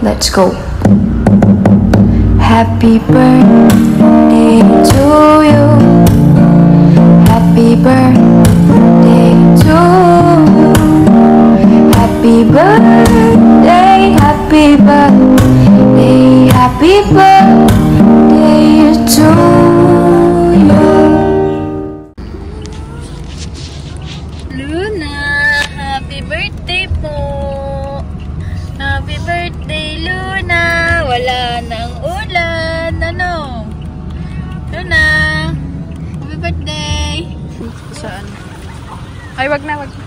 let's go. Happy birthday to you. Happy birthday to you. Happy birthday, happy birthday, happy birthday to you. Luna, happy birthday po. Happy birthday, Luna. Wala nang ulan. Ano? Luna, happy birthday. Saan? Ay, wag na, wag na.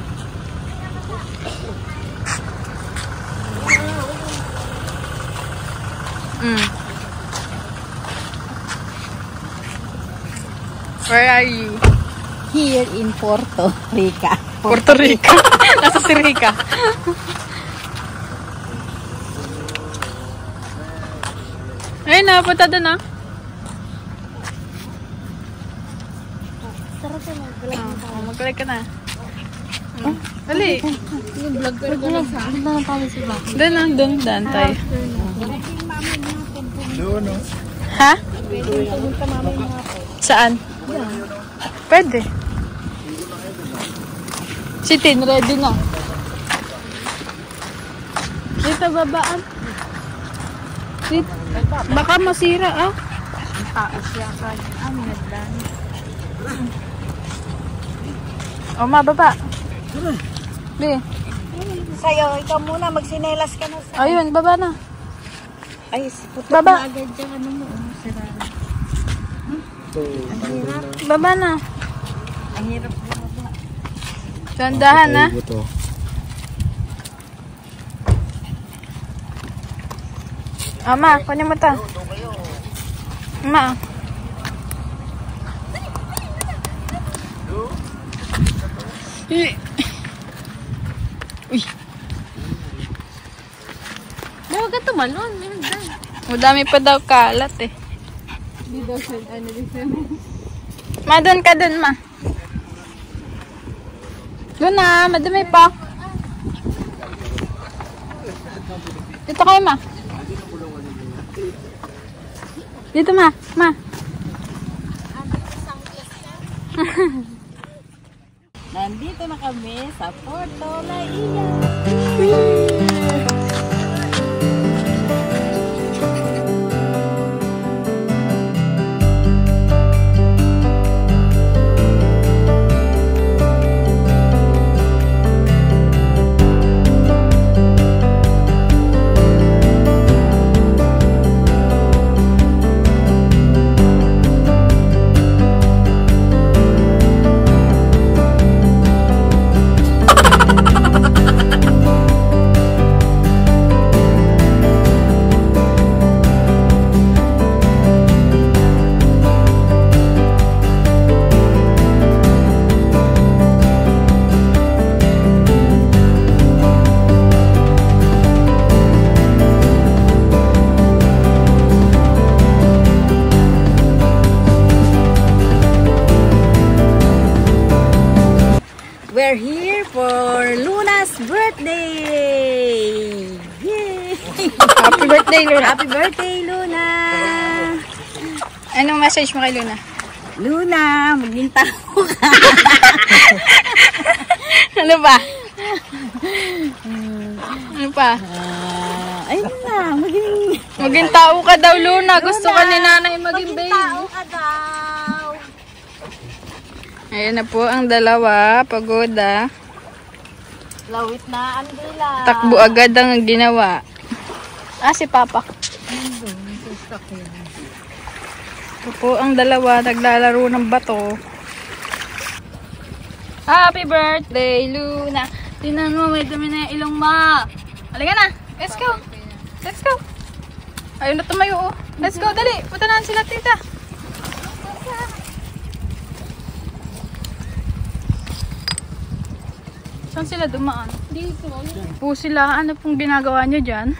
Where are you? Here in Puerto Rico. Puerto Rico. Nasa si Rica. Ayun na, punta doon na. Mag-like ka na. Dali. Yung vlog ko na sa akin. Doon tayo sa back. Doon na, doon. Daan tayo. Doon, no? Ha? Saan? Pwede. Si Tin, ready na. Dito, babaan. Dito. Baka masira, ah. Ang taas yaka. Ang nagdan. O, mababa. Di. Sa'yo, ikaw muna. Magsinelas ka na sa... Ayun, baba na. Ay, putok Baba. na agad dyan. Ano mo? Sira. Baba na. Ang hirap bumaba. Gandahan, ha? Ama, kunin mo ta. Ama. Uy. Huwag ka tumalon. Madami pa daw kalat eh. Hindi daw siya. Ano din siya. Ma, doon ka doon, ma. Doon na, madami pa. Dito kayo, ma. Dito, ma. Ma. Nandito na kami sa Puerto Rico. We're here for Luna's birthday! Yay! Happy birthday, Luna. Happy birthday, Luna! Anong message mo kay Luna? Luna, maging tao ka! Ano ba? Ano pa? Ayun na, Maging tao ka daw, Luna. Gusto ka ni nanay maging baby. tao ka daw! Ayan na po ang dalawa. Pagoda. Lawit na ang dila. Takbo agad ang ginawa. Ah, si Papa. Ito po ang dalawa. Naglalaro ng bato. Happy birthday, Luna. Tinan mo, may dumi na yung ilong ma. Halika na. Let's go. Let's go. Ayun na tumayo, oh. Let's go, dali. Punta na sila, tita. Saan sila dumaan? Dito. Po sila, ano pong ginagawa nyo dyan?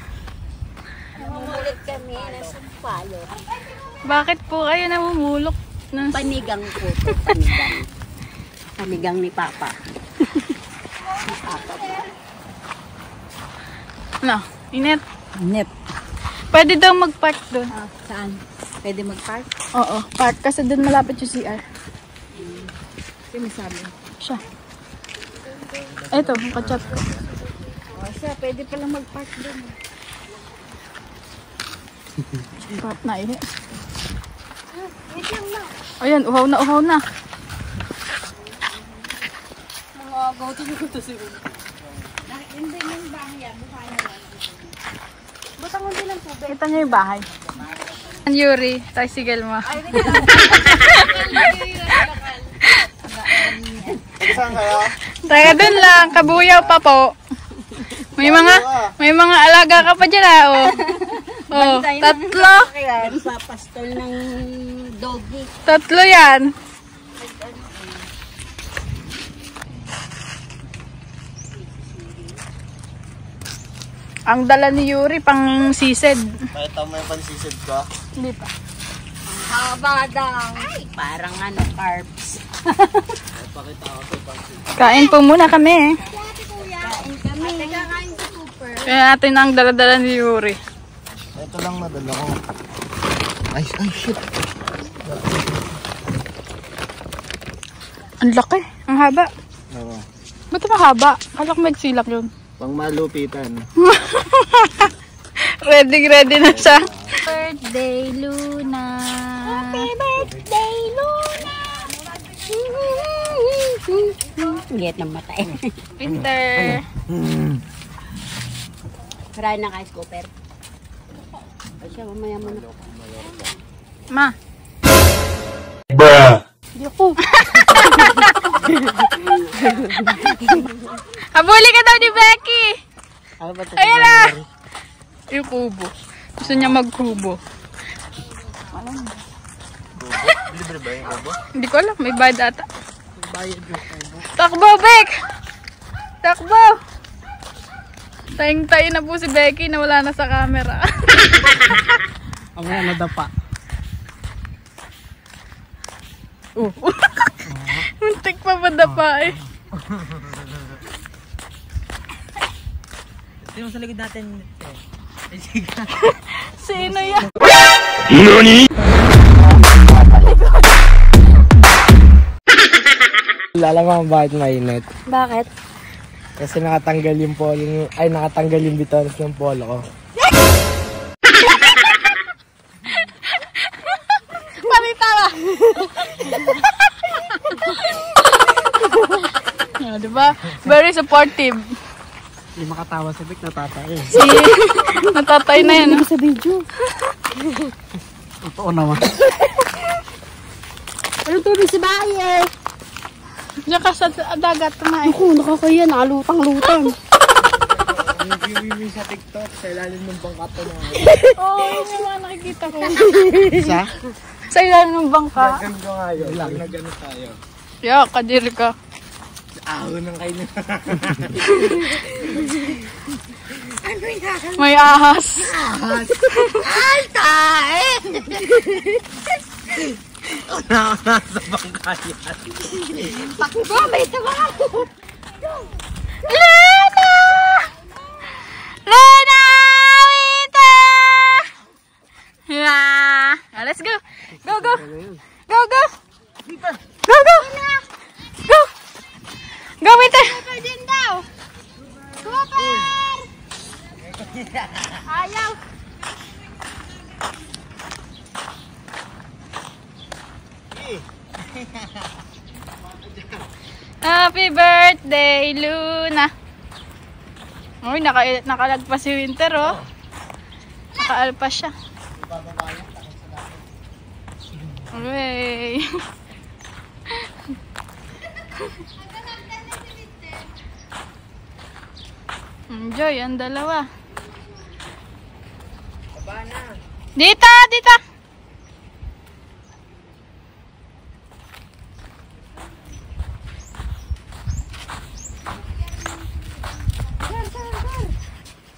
Namumulit kami ng sumpalo. Bakit po kayo namumulok? Ng... Panigang po. Panigang. Panigang ni Papa. Ano? Init? Nep. Pwede daw mag-park doon. Ah, saan? Pwede mag-park? Oo, park. Kasi doon malapit yung CR. Sino sabi? Siya. Eto, yung kachat ko. O siya, pwede palang mag-park doon. Park na eh. Ayan, uhaw na, uhaw na. Hindi yung bahay yan. Buhay na lang. Butang hindi lang tubig. Kita niyo yung bahay. Yuri, tricycle mo. Saan kayo? Taga dun lang, kabuyaw pa po. May mga alaga ka pa dyan ah, oh. Oh, tatlo. Nagpapastol ng doggy. Tatlo yan. Ang dala ni Yuri pang sised. Pakita mo yung pansisid ko. Hindi pa. Haba daw. Ay, parang ano, carbs. Pakita ko sa pansisid. Kain po muna kami. Kain kami. Kain sa super. Kaya natin ang dala-dala ni Yuri. Ito lang madala ko. Ay, shit. Ang laki. Ang haba. Oo. Ba't mahaba? Kala ko magsilak yun. Pang malupitan. Ready na siya. Birthday, Luna. Happy birthday, Luna! Liit ng mata eh. Winter. Try na kay Scooper. Ay siya, mamaya mo na. Ma. Bruh! Hindi ako. Habuli ka daw ni Becky. Ano ba ito? Ayan na. Yung kubo. Gusto niya magkubo. Libre ba yung kubo? Hindi ko alam. May bayad ata. Bayad yung kubo. Takbo, Beck! Takbo! Tayong-tayo na po si Becky na wala na sa camera. Ang mga nadapa. Muntik pa madapa eh. Sino sa likod natin? Sino yan? NANI? Lala mo bakit mainit? Bakit? Kasi nakatanggal yung polo, nakatanggal yung bitones ng polo ko. Panitawa! Diba? Very supportive. Hindi makatawa sa bik, natatay. Natatay na yan. Sa video. Totoo naman. Ano tubig si bahay eh? Diyan ka sa dagat kumain. Ako, nakakaya. Nakalutang-lutang. Yung viewing sa TikTok, sa ilalim ng bangka pa na. Oo, yun yung mga nakikita ko. Isa? Sa ilalim ng bangka. Gagawin ko nga yun. Pag nag-ano tayo. Yeah, kadiri ka. Ahon ng kayo. May ahas. Ay, tae! Nasa bangka yan. Pakbo, may tawa! Luna! Luna! Winter! Yeah. Let's go. Go, go. Go, go. Go, go. Go. Go, Winter. Din daw! Super! Ayaw! Happy birthday, Luna. Uy, nakalagpas si Winter, oh. Nakaalpas siya. Uy. Enjoy, ang dalawa. Dito, dito.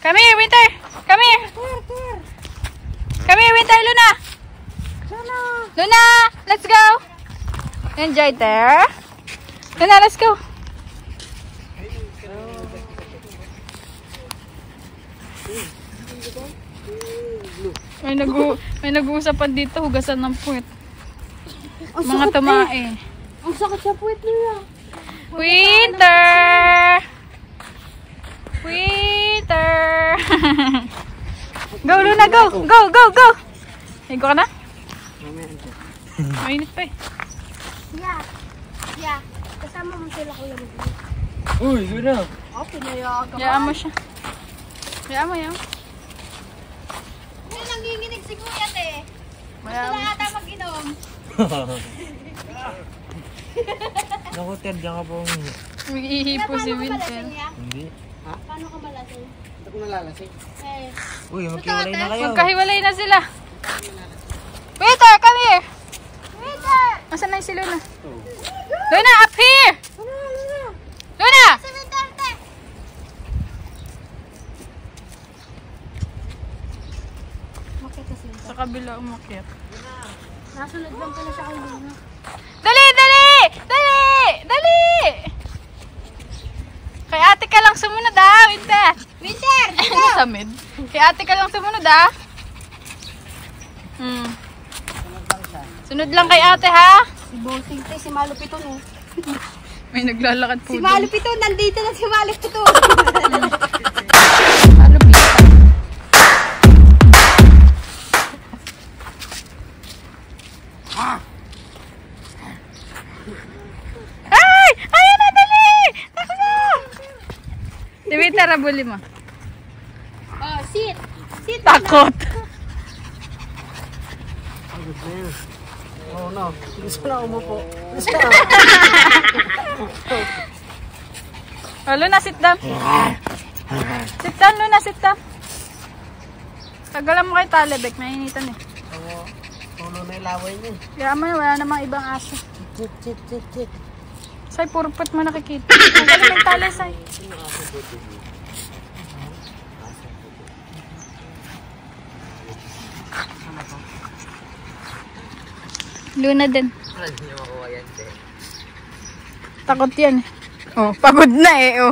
Come here, Winter. Come here. Come here, Winter, Luna. Luna, let's go. Enjoy there. Luna, let's go. May nag-uusapan dito, hugasan ng puwet. Mga tumae. Ang sakit sa puwet nila. Winter! Winter! Go, Luna, go! Go, go, go! Higo ka na? Mainit pa eh. Yeah. Kasama mo sila Kuya Ruby. Uy, Luna. Oh, pinayagan. Hayaan mo siya. Hayaan mo yan. May nanginginig si Kuya, te. Hayaan mo. Ata mag-inom. Naku, Ted, diyan ka po. Mag-ihipo si Winter. Hindi. Paano ka malasing? Hindi ko nalalasing. Eh. Uy, magkiwalay na kayo. Magkahiwalay na sila. Winter, come here! Winter! Asan na yung si Luna? Luna, up here! Luna! Si Winter, te. Makita sila. Sa kabila umakyat. Nasunod lang pala siya kay Luna. Dali, dali! Dali! Dali! Kay ate ka lang sumunod ah, Winter! Winter! Ano sa mid? Kay ate ka lang sumunod ah. Sunod lang kay ate ha. Si Bossing, te. Si Malupito, no? May naglalakad po Si doon. Malupito, nandito na si Malupito. Ay! Ayan na, dali! Ako na! Si Winter, abuli mo. Oh, sit. Sit. Takot. Oh, no. Gusto na umupo. Oh, Luna, sit down. Sit down, Luna, sit down. Tagalan mo kay Talebek, nainitan eh. Tulo na ilaway niya. Kaya mo na, wala namang ibang aso. Chik. Say, puro put mo nakikita. Tagalan mo yung tali, Say. Luna din. Hindi niya makuha yan, te. Takot yan. Oh, pagod na eh, oh.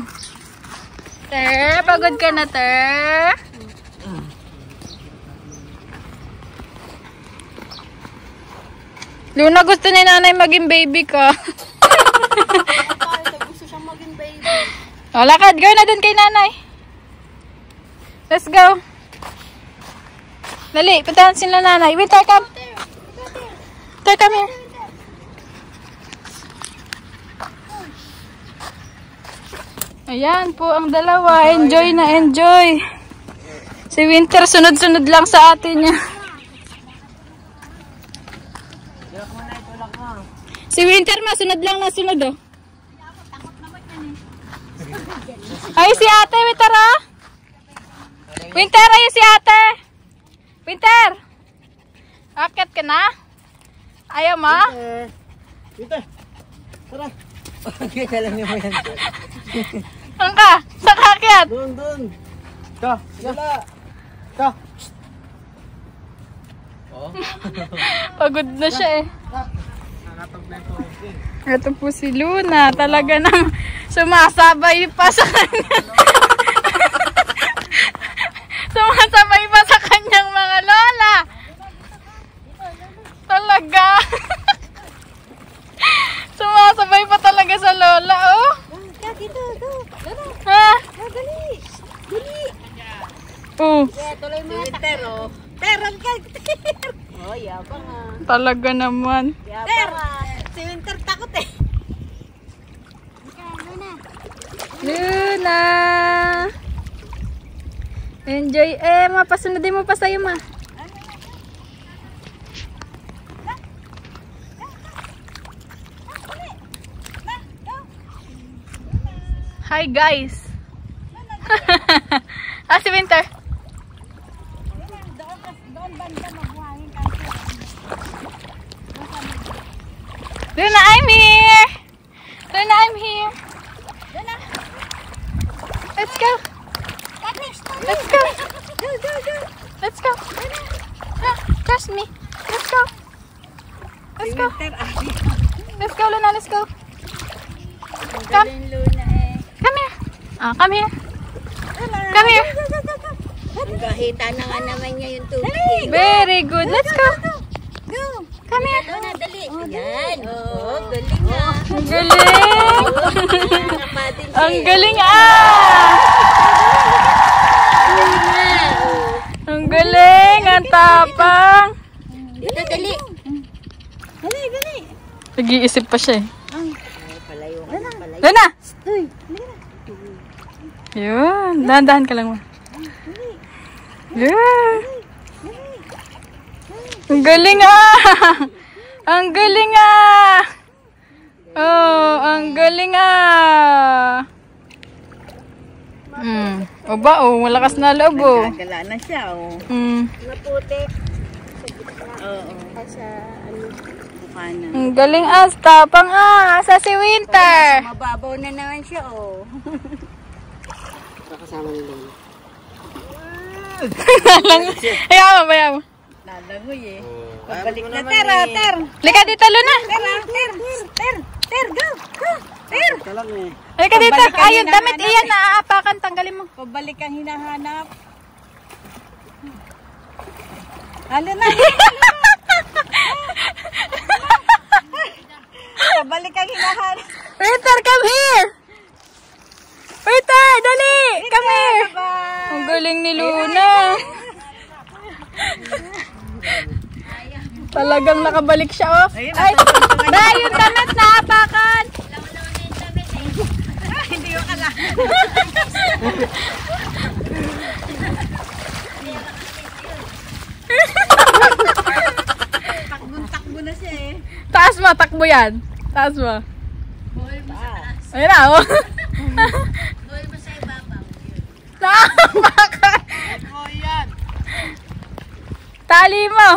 Ter, pagod ka na, Ter. Luna, gusto ni nanay maging baby ka. Gusto siyang maging baby. O, lakad. Go na dun kay nanay. Let's go. Dali, puntahan sila nanay. Winter, come. Winter, come here. Ayan po ang dalawa. Enjoy na enjoy. Si Winter, sunod-sunod lang sa atin niya. Si Winter, masunod lang na sunod, oh. Ay, si ate, Winter, ah. Winter, ayun si ate. Winter. Akit ka na? Ayaw mo? Dito. Tara. Okay, kailan niyo mo yan. Saan ka? Saan ka akit? Doon. Ka. Wala. Ka. Oh. Pagod na siya eh. Nakatog na ito. Ito po si Luna. Talaga nang sumasabay pa sa kanya. Sumasabay pa sa kanyang mga lola. Talaga. Sumasabay pa talaga sa lola, oh. Dito, go. Ha? Dali. Oh, Tuloy mo yan. Winter, oh. Teran ka. Oh, yabang ah. talaga naman. Yabang ah. Si Winter takot eh. Luna! Enjoy. Eh, mapasunodin mo pa sa'yo, ma. Hi, guys. Si Winter. Luna, I'm here. Luna, I'm here. Let's go. Let's go. Let's go. Trust me. Let's go. Let's go. Let's go, Luna. Let's go. Come. Come here. Come here. Come here. Kahita na nga naman niya yung tubig. Very good. Let's go. Go. Come here. Ito na, dali. Yan. Oh, galing ah. Ang galing. Kapatin siya. Ang galing ah. Galing na. Ang galing. Ang tapang. Dito, dali. Dali, dali. Nag-iisip pa siya eh. Ay, palayo ka na, palayo. Luna! Uy, Yun. Dahan-dahan ka lang mo. Yeah. Ang galing ah! Ang galing ah! Oh, ang galing ah! Oba, oh, malakas na loob oh. gala na siya, oh. Maputi. Oo. Sa ano. Bukana. Ang galing ah, tapang ah, sa si Winter. Mababaw na naman siya, oh. Kakasama nila. Ayaw mo. Lalangoy eh. Pabalik na, ter. Lika dito, Luna. Ter, go. Ter. Kalang eh. Lika dito. Pabalik ka Ayun, na, damit iyan, naaapakan, tanggalin mo. Pabalik ang hinahanap. Halo na. Pabalik ang hinahanap. Winter, come here. Winter, dali. Come here. Bye. Ang galing ni Luna. Talagang nakabalik siya, oh. Ayun, Ay, ba, yung damit naapakan. Hindi ko kala. Takbo na siya eh. Taas mo, takbo yan. Taas mo. Ayun na, oh. Buhay mo sa ibabaw. Naapakan. Oh, yan. Tali mo.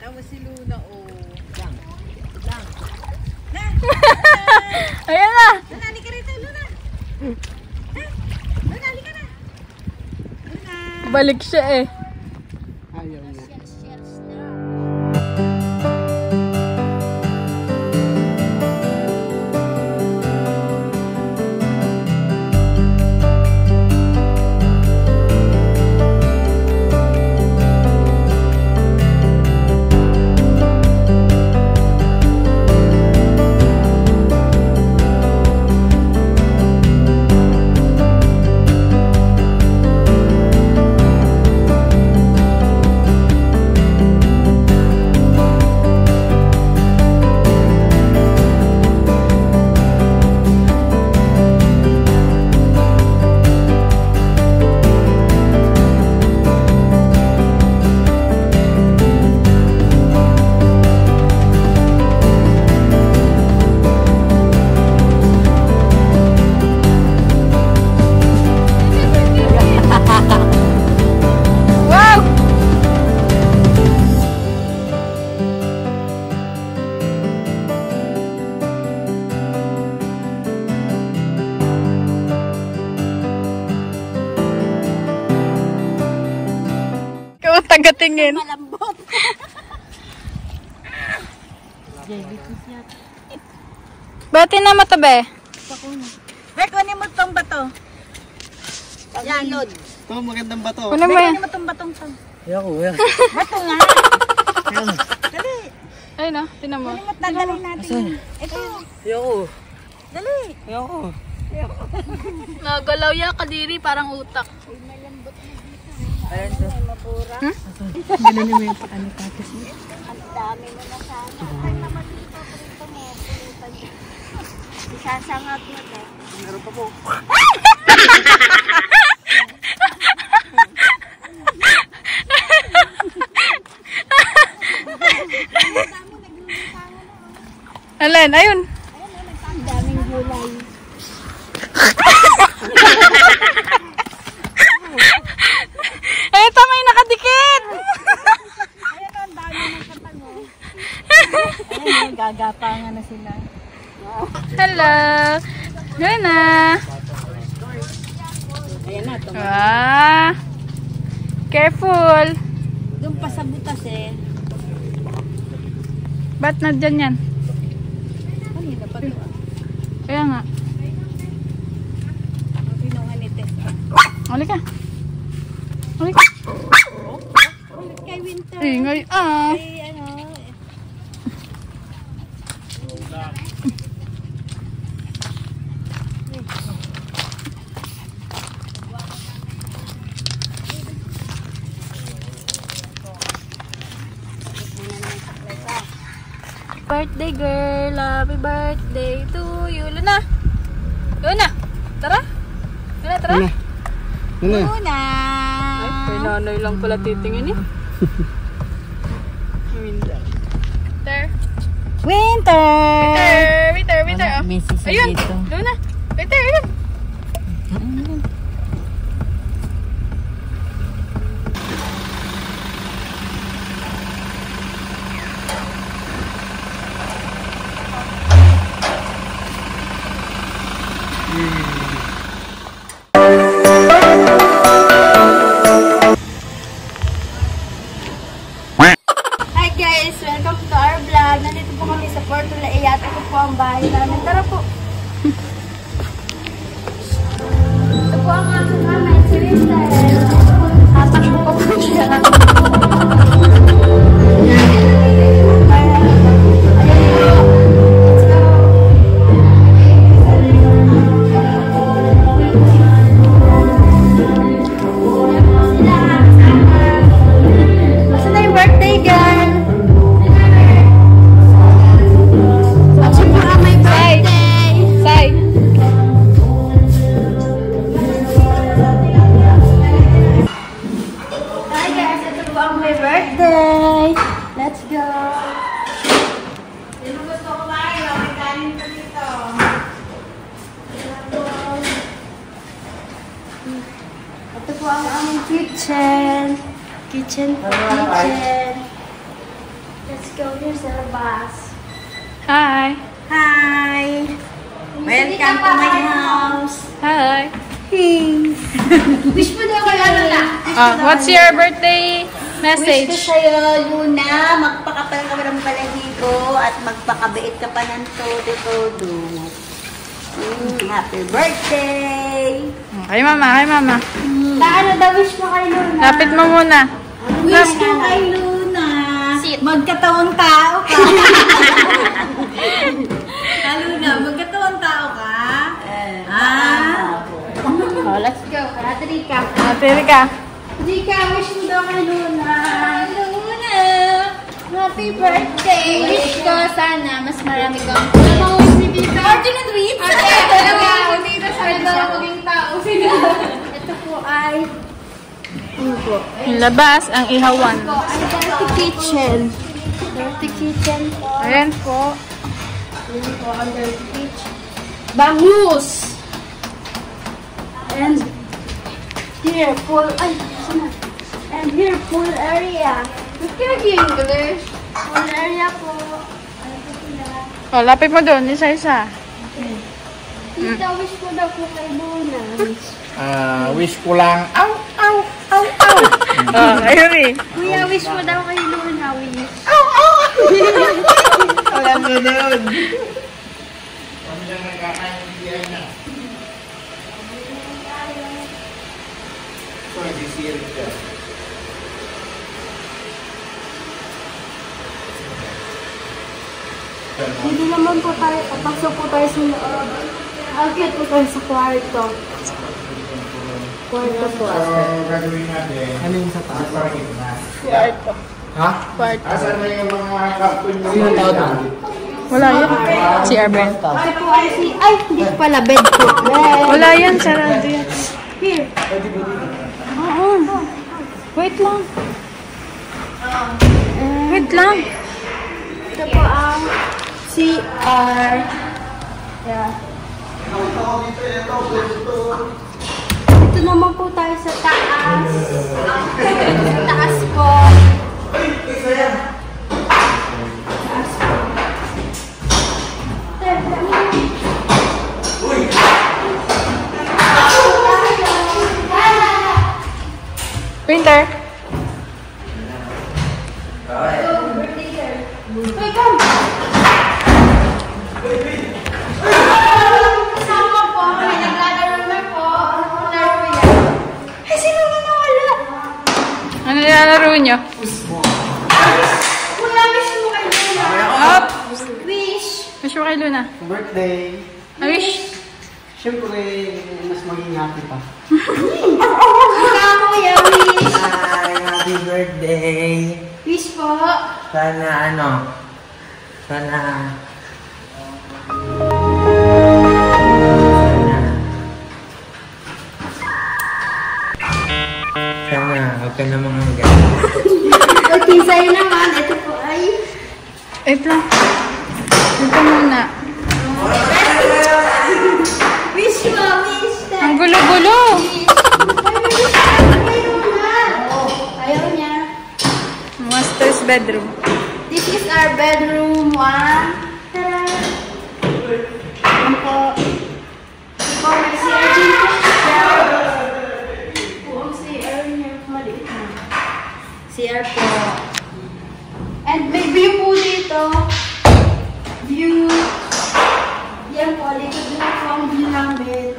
Tama si Luna, oh. Lang. Ayan na. Luna, ka rito, Luna. Luna, ka na. Luna. Balik siya eh. Ayaw na. Wow! Ikaw ang tagatingin. Malambot. Bati na mo to, be. Bek, kunin mo tong bato. Yan, Lod. Ito, magandang bato. Kunin mo yan. Kunin mo tong batong to. Ayoko, yan. Bato nga. Dali. Ayun na, tinan mo. Kunin mo, dadalhin natin. Ito. Ayoko. Dali. Ayoko. Nagalaw ya, kadiri, parang utak. Ay, mapura. Ganun mo yung pakalitatis mo. Ang dami mo na sana. Ay, naman dito. Pulito mo. Pulitan niya. Isasangag mo, eh. Meron pa po. Alin, ayun. Ang daming gulay. Ay, ito may nakadikit. Ayan, ang dami ng katango. Ayan, gagapangan na sila. Hello. Luna. Ayan na, ito. Careful. Doon pa sa butas eh. Ba't na dyan yan? Kanina pa ito. Kaya nga. Ang pinuha ni Tess. Uli ka. Uli ka. Ingay ah. Ay, ano, Birthday girl, happy birthday to you. Luna. Luna. Tara. Luna, tara. Ano? Luna. Ay, kay nanay lang pala titingin eh. Winter. Winter. Winter. Oh. Busy sa Ayun. dito. Luna. Winter, ayun. Hi guys! Welcome to our vlog. Nandito po kami sa Porto Laiate ko po ang bahay namin. Tara po! Ito po ang aking nanay, si Winter. Apat po po siya. Ito po ang aming kitchen. Kitchen. Let's go. Here's our bus. Hi. Hi! Welcome to my house. Hi. Wish mo daw kayo, Luna. What's your birthday Wish message? ko sa'yo, Luna, magpakapal ka ng balahibo at magpakabiit ka pa ng todo-todo. Happy birthday! Kay mama, kay mama. Ano daw wish mo kay Luna? Lapit mo muna. Wish ko kay Luna. Magkatawang tao ka. Luna, magkatawang tao ka? Oh, let's Go, Ate Rika. Rika. Rika, wish mo daw kay Luna. Luna! Happy birthday! Wish ko sana mas marami kang wish ni Tita. Origin and Reeds! Dito sa daw maging tao. Ito po ay Yung labas, ang ihawan. dirty kitchen. Dirty kitchen po. Ayan po. Ayan po ang dirty kitchen. Bangus! And here, pool, and here, pool area. English. Pool area po. Ano po sila? Oh, lapit mo doon, isa-isa. Tita, wish mo daw po kay Luna. Wish ko lang, Oh, ayun eh. Kuya, wish mo daw kay Luna. Wish. alam mo doon. Hindi naman po tayo, papasok po tayo sa loob. Agad po tayo sa kwarto. Kwarto po. Gagawin natin. Ano yung sa taas? Kwarto. Ha? Kwarto. Asan na yung mga kapon nyo? Sino tao doon? Wala yan. Si Arben. Ito po ay hindi pala bed po. Bed. Wala yan, sarado yan. Here. Oo. Wait lang. Wait lang. Ito po ang CR. Yeah. Ito naman po tayo sa taas. Sa taas po. Winter. Kasama po, may naglalaro na po. Laro yan. Ay, sino na nawala? Ano nilalaro nyo? Luna? Birthday! Wish? Siyempre, mas maging happy pa. Kuya, wish. Hi! Happy birthday! Wish po. Sana Sana huwag ka namang hanggang. Okay, sa'yo naman. Ito po ay... Wait lang. Ito muna. Wish mo, wish. Ang gulo-gulo. Ayaw niya. Master's bedroom. This is our bedroom 1. Tara! Yan po. Po, may CR din po siya. Po, ang CR niya. Maliit na. CR po. And may view po dito. View. Yan po, likod na po ang view namin.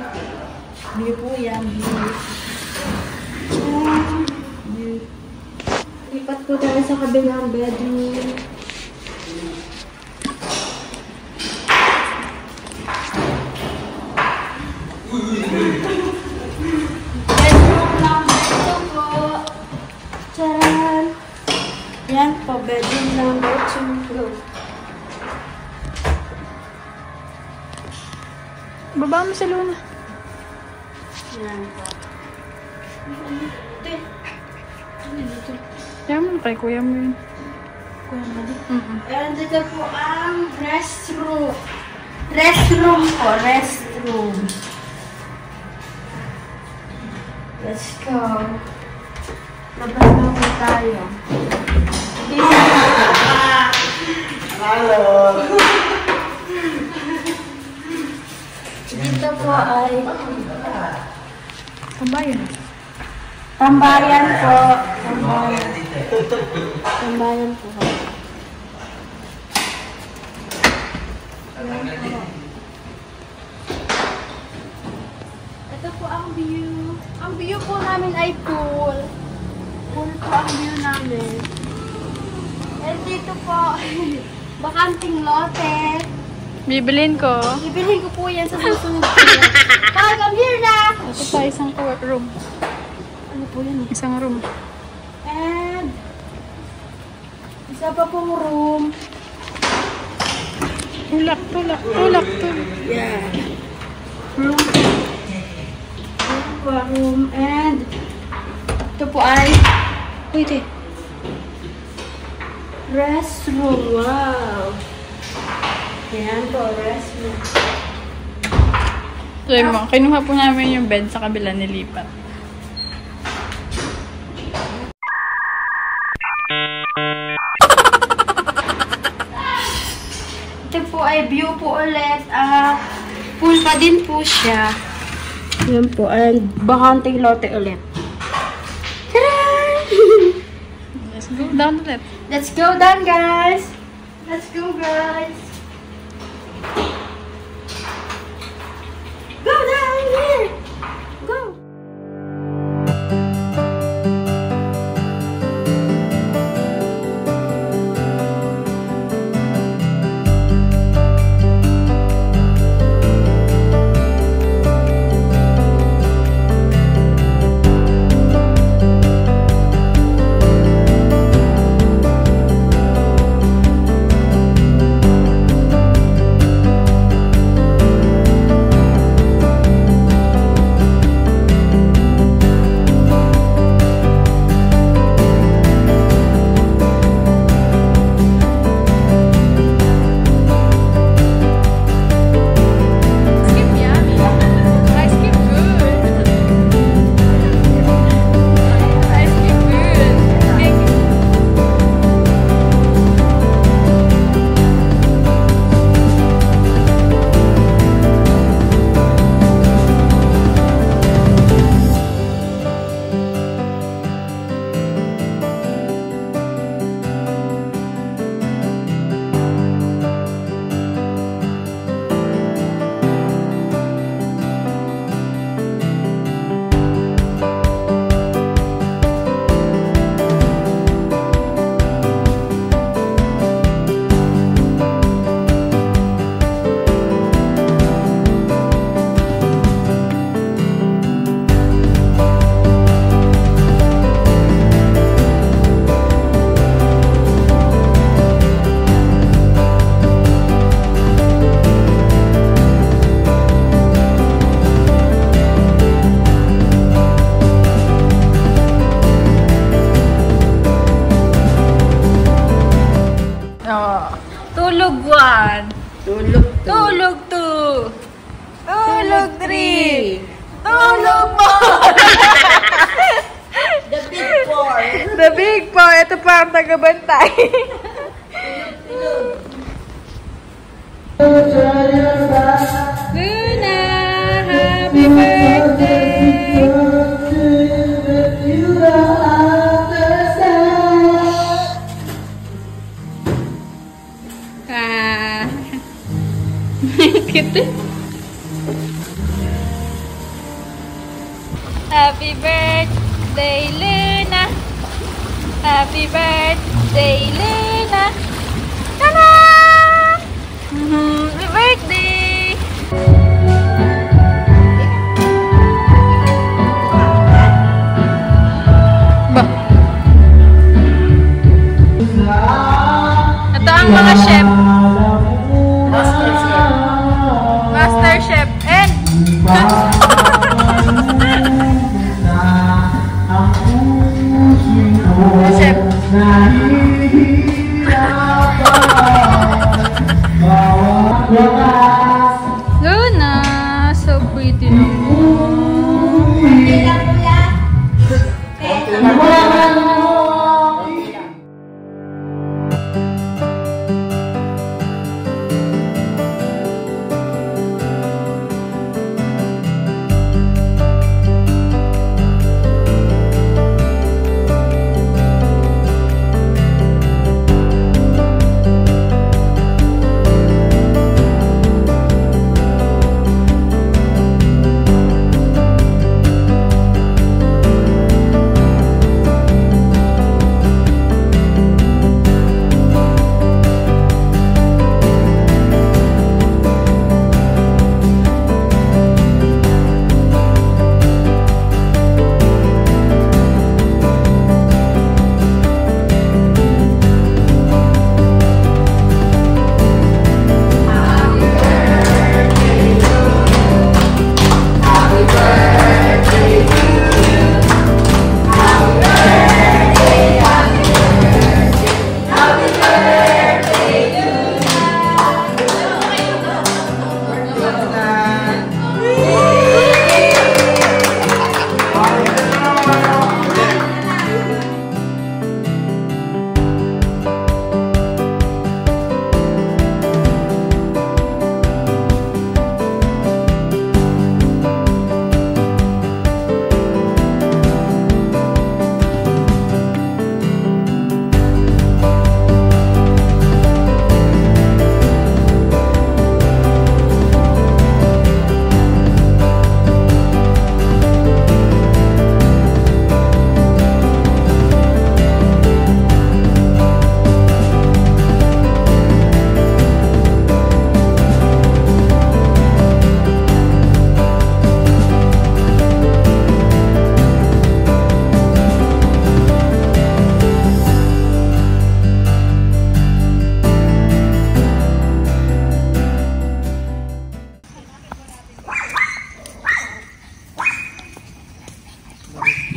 View po yan, view. View. Lipat po tayo sa kabilang bedroom. Bedroom number 2 po. Charan! Yan po, bedroom number 2. Go. Baba mo sa Luna. Yan po. Kaya mo kay kuya mo yun. Kuya Mali. Mm-mm. And dito po ang restroom. Restroom po, restroom. Let's go. Labas na po tayo. Hello! Dito po ay Kabayan. tambayan po. Tambayan. Tambayan po. Ito po ang view. Ang view po namin ay pool. Pool po ang view namin. And dito po, bakanting lote. Bibilin ko. Ibilhin ko po yan sa susunod po. Come here na! Ito pa isang room. Ano po yan eh? Isang room. And isa pa pong room. Tulak. Yeah. Room. Ito po ang room. And ito po ay wait eh. Restroom. Wow. Yan po, restroom. So yun mo, kinuha po namin yung bed sa kabila nilipat. Ito po ay view po ulit. Pool pa din po siya. Yan po. And bakanting lote ulit. Tara! Let's go down ulit. Let's go down, guys. Let's go, guys. Go down here. Go. 3. Tulog po! The big four. The big four. Ito pa ang tagabantay. Luna, happy birthday! Ah, cute. Happy birthday, Luna. Happy birthday, Luna. Tara! Happy birthday! Ba? Ito ang mga chef. Master chef. And chef. Luna, so pretty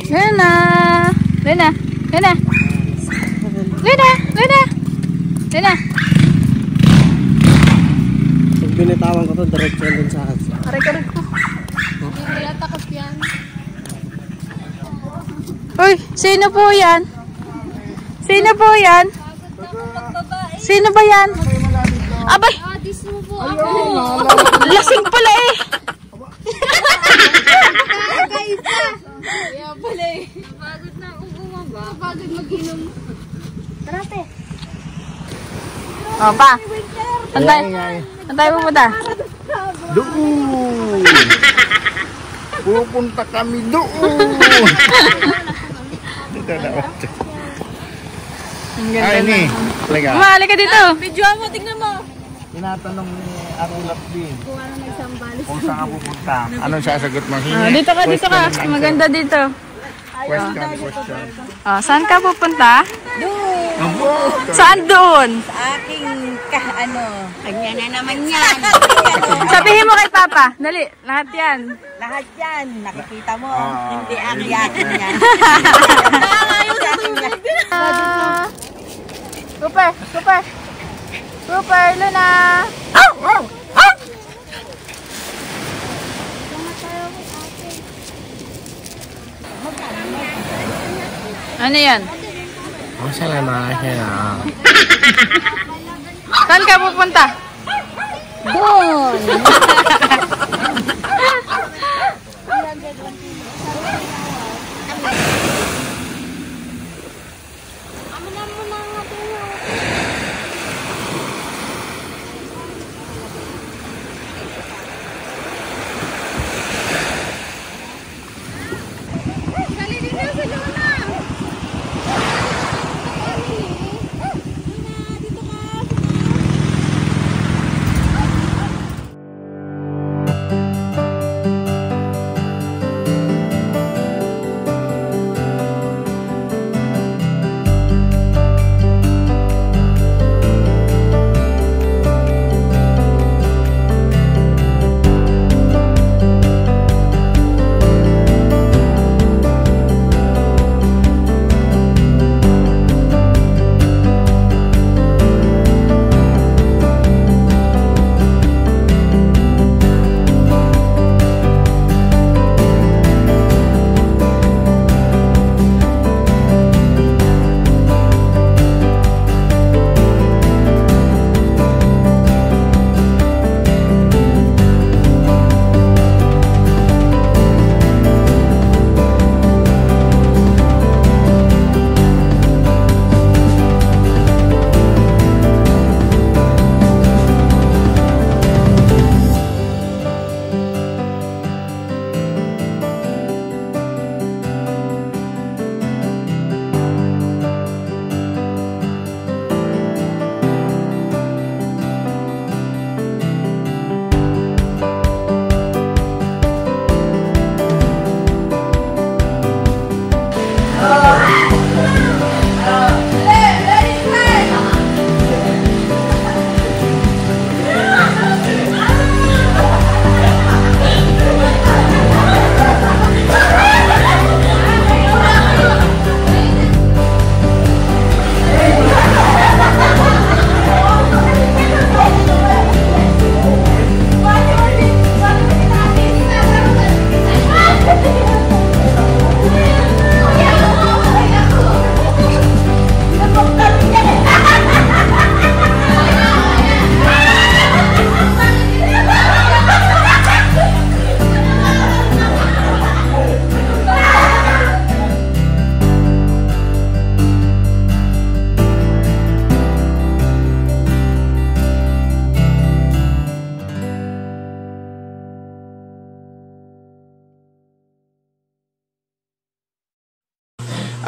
Luna! Luna! Luna! Luna! Luna! Luna! Pag binitawan ko to, diretso dun sa akin. Aray ko. Hindi takot yan. Uy! Sino po yan? Sino po yan? Sino ba yan? Abay! Adis mo po ako. Lasing pala eh! Kaya pala eh. Napagod na akong bumaba. Napagod mag-inom. Karate. O pa! Saan tayo pupunta? Doon! Pupunta kami doon! Dito na ako. Ang ganda Ay, ni. Talaga. Umali ka dito! Video mo, tingnan mo. Tinatanong ni Arulap din. Kung saan ka pupunta. Anong sasagot mo? Dito ka, dito ka. Maganda dito. Question. Saan ka pupunta? Abo! Saan doon? Aking kanya na naman yan. Sabihin mo kay Papa. Dali, lahat yan. Lahat yan, nakikita mo. Ah. Hindi ang yakin yan. Super, super. Super, Luna. Ano yan? Saan ka pupunta? Doon.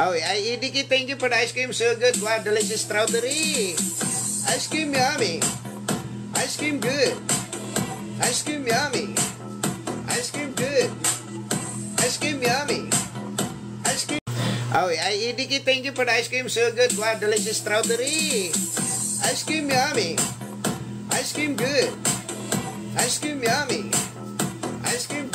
Oh, Idiki, thank you for the ice cream. So good. Wow, delicious strawberry. Ice cream yummy. Ice cream good. Ice cream yummy. Ice cream good. Ice cream yummy. Ice cream. Oh, Idiki, thank you for the ice cream. So good. Wow, delicious strawberry. Ice cream yummy. Ice cream good. Ice cream yummy. Ice cream